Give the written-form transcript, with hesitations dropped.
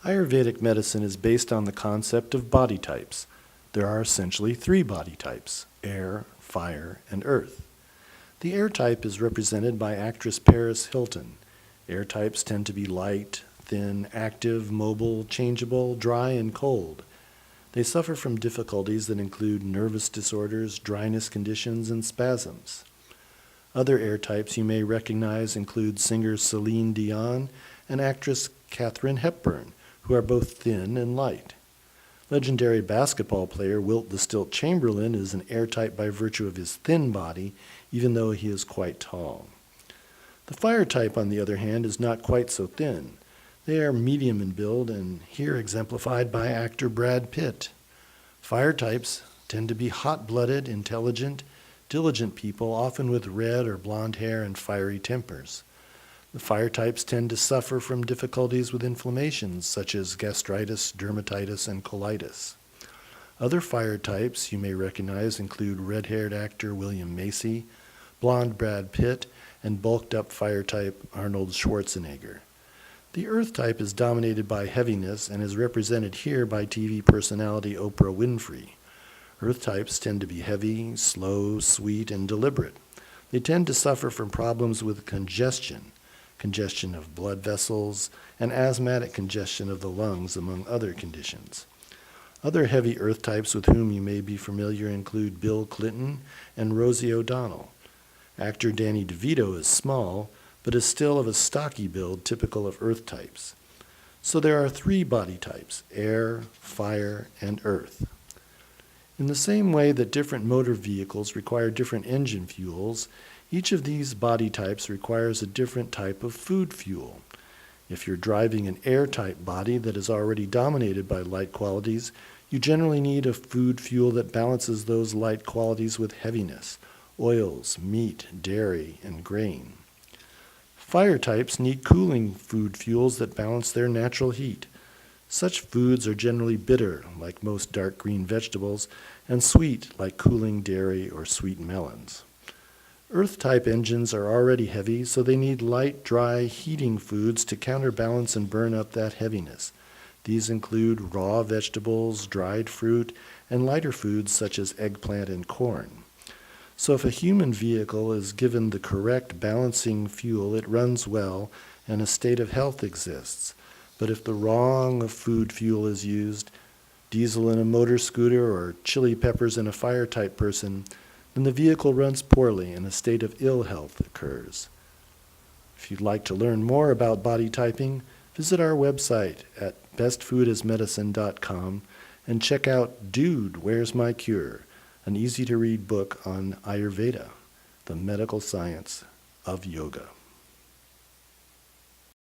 Ayurvedic medicine is based on the concept of body types. There are essentially three body types: air, fire, and earth. The air type is represented by actress Paris Hilton. Air types tend to be light, thin, active, mobile, changeable, dry, and cold. They suffer from difficulties that include nervous disorders, dryness conditions, and spasms. Other air types you may recognize include singer Celine Dion and actress Katharine Hepburn, who are both thin and light. Legendary basketball player Wilt the Stilt Chamberlain is an air type by virtue of his thin body, even though he is quite tall. The fire type, on the other hand, is not quite so thin. They are medium in build, and here exemplified by actor Brad Pitt. Fire types tend to be hot-blooded, intelligent, diligent people, often with red or blonde hair and fiery tempers. The fire types tend to suffer from difficulties with inflammations such as gastritis, dermatitis, and colitis. Other fire types you may recognize include red-haired actor William Macy, blonde Brad Pitt, and bulked-up fire type Arnold Schwarzenegger. The earth type is dominated by heaviness and is represented here by TV personality Oprah Winfrey. Earth types tend to be heavy, slow, sweet, and deliberate. They tend to suffer from problems with congestion of blood vessels, and asthmatic congestion of the lungs, among other conditions. Other heavy earth types with whom you may be familiar include Bill Clinton and Rosie O'Donnell. Actor Danny DeVito is small, but is still of a stocky build typical of earth types. So there are three body types: air, fire, and earth. In the same way that different motor vehicles require different engine fuels, each of these body types requires a different type of food fuel. If you're driving an air-type body that is already dominated by light qualities, you generally need a food fuel that balances those light qualities with heaviness: oils, meat, dairy, and grain. Fire types need cooling food fuels that balance their natural heat. Such foods are generally bitter, like most dark green vegetables, and sweet, like cooling dairy or sweet melons. Earth-type engines are already heavy, so they need light, dry, heating foods to counterbalance and burn up that heaviness. These include raw vegetables, dried fruit, and lighter foods such as eggplant and corn. So if a human vehicle is given the correct balancing fuel, it runs well and a state of health exists. But if the wrong food fuel is used, diesel in a motor scooter or chili peppers in a fire-type person, then the vehicle runs poorly and a state of ill health occurs. If you'd like to learn more about body typing, visit our website at bestfoodasmedicine.com and check out Dude, Where's My Cure?, an easy-to-read book on Ayurveda, the medical science of yoga.